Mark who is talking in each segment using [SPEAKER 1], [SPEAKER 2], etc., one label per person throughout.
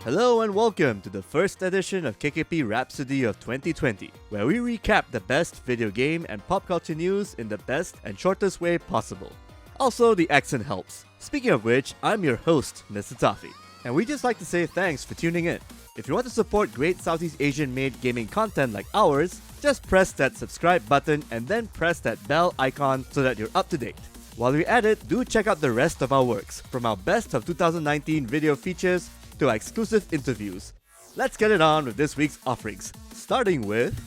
[SPEAKER 1] Hello and welcome to the first edition of KKP Wrapsody of 2020, where we recap the best video game and pop culture news in the best and shortest way possible. Also, the accent helps. Speaking of which, I'm your host, Mr. Tafi, and we just like to say thanks for tuning in. If you want to support great Southeast Asian made gaming content like ours, just press that subscribe button and then press that bell icon so that you're up to date. While you're at it, do check out the rest of our works, from our best of 2019 video features to our exclusive interviews. Let's get it on with this week's offerings, starting with...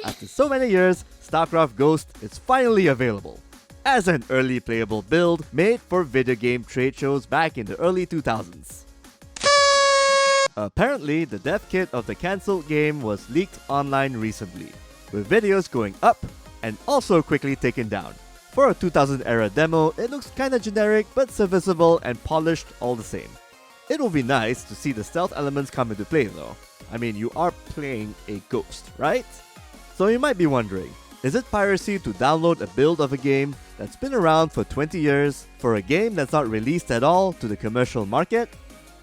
[SPEAKER 1] After so many years, Starcraft Ghost is finally available as an early playable build made for video game trade shows back in the early 2000s. Apparently, the dev kit of the cancelled game was leaked online recently, with videos going up and also quickly taken down. For a 2000 era demo, it looks kinda generic but serviceable and polished all the same. It will be nice to see the stealth elements come into play though. I mean, you are playing a ghost, right? So you might be wondering, is it piracy to download a build of a game that's been around for 20 years for a game that's not released at all to the commercial market?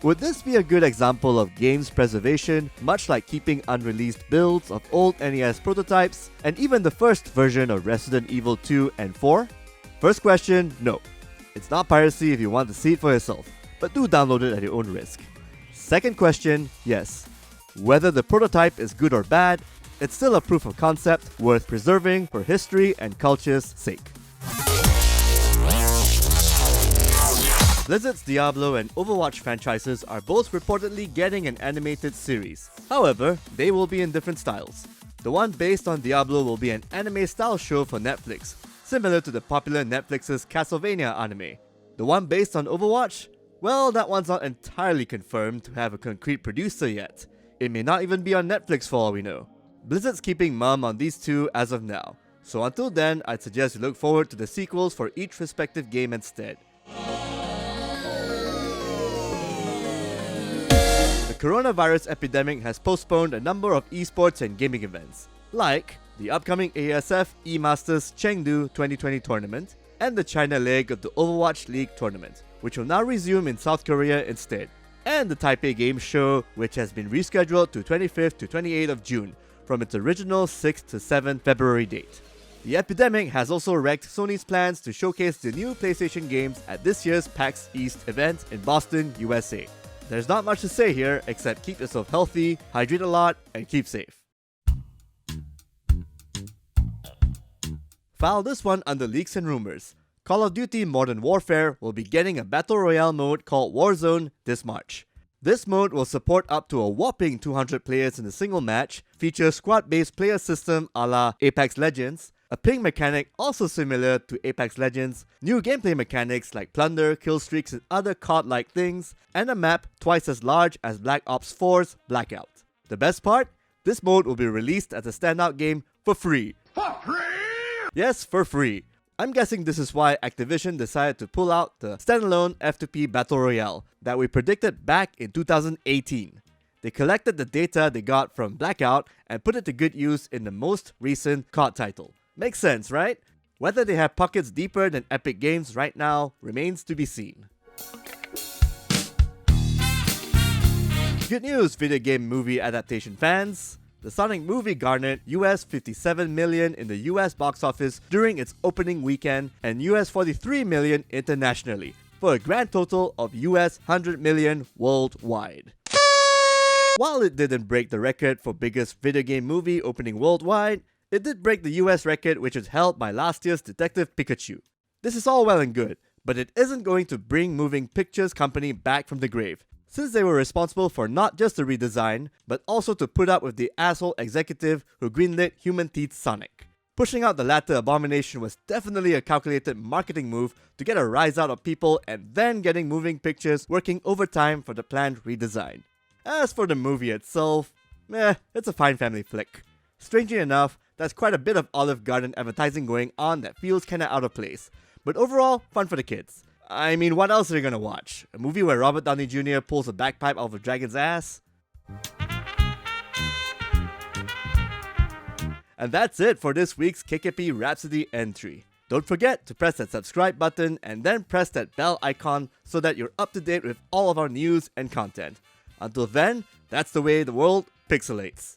[SPEAKER 1] Would this be a good example of games preservation, much like keeping unreleased builds of old NES prototypes and even the first version of Resident Evil 2 and 4? First question, no. It's not piracy if you want to see it for yourself, but do download it at your own risk. Second question, yes. Whether the prototype is good or bad, it's still a proof of concept worth preserving for history and culture's sake. Blizzard's Diablo and Overwatch franchises are both reportedly getting an animated series. However, they will be in different styles. The one based on Diablo will be an anime-style show for Netflix, similar to the popular Netflix's Castlevania anime. The one based on Overwatch? Well, that one's not entirely confirmed to have a concrete producer yet. It may not even be on Netflix for all we know. Blizzard's keeping mum on these two as of now, so until then, I'd suggest you look forward to the sequels for each respective game instead. The coronavirus epidemic has postponed a number of esports and gaming events, like the upcoming ASF eMasters Chengdu 2020 tournament and the China leg of the Overwatch League tournament, which will now resume in South Korea instead, and the Taipei Games Show, which has been rescheduled to 25th to 28th of June from its original 6th to 7th February date. The epidemic has also wrecked Sony's plans to showcase the new PlayStation games at this year's PAX East event in Boston, USA. There's not much to say here except keep yourself healthy, hydrate a lot, and keep safe. File this one under leaks and rumors. Call of Duty Modern Warfare will be getting a Battle Royale mode called Warzone this March. This mode will support up to a whopping 200 players in a single match, feature squad-based player system a la Apex Legends, a ping mechanic also similar to Apex Legends, new gameplay mechanics like plunder, kill streaks and other COD-like things, and a map twice as large as Black Ops 4's Blackout. The best part? This mode will be released as a standout game for free. For free? Yes, for free. I'm guessing this is why Activision decided to pull out the standalone F2P Battle Royale that we predicted back in 2018. They collected the data they got from Blackout and put it to good use in the most recent COD title. Makes sense, right? Whether they have pockets deeper than Epic Games right now remains to be seen. Good news, video game movie adaptation fans! The Sonic movie garnered US $57 million in the US box office during its opening weekend and US $43 million internationally, for a grand total of US $100 million worldwide. While it didn't break the record for biggest video game movie opening worldwide, it did break the US record, which was held by last year's Detective Pikachu. This is all well and good, but it isn't going to bring Moving Pictures Company back from the grave, since they were responsible for not just the redesign, but also to put up with the asshole executive who greenlit Human Teeth Sonic. Pushing out the latter abomination was definitely a calculated marketing move to get a rise out of people and then getting Moving Pictures working overtime for the planned redesign. As for the movie itself, it's a fine family flick. Strangely enough, there's quite a bit of Olive Garden advertising going on that feels kinda out of place, but overall, fun for the kids. I mean, what else are you gonna watch? A movie where Robert Downey Jr. pulls a bagpipe out of a dragon's ass? And that's it for this week's KKP Wrapsody entry. Don't forget to press that subscribe button and then press that bell icon so that you're up to date with all of our news and content. Until then, that's the way the world pixelates.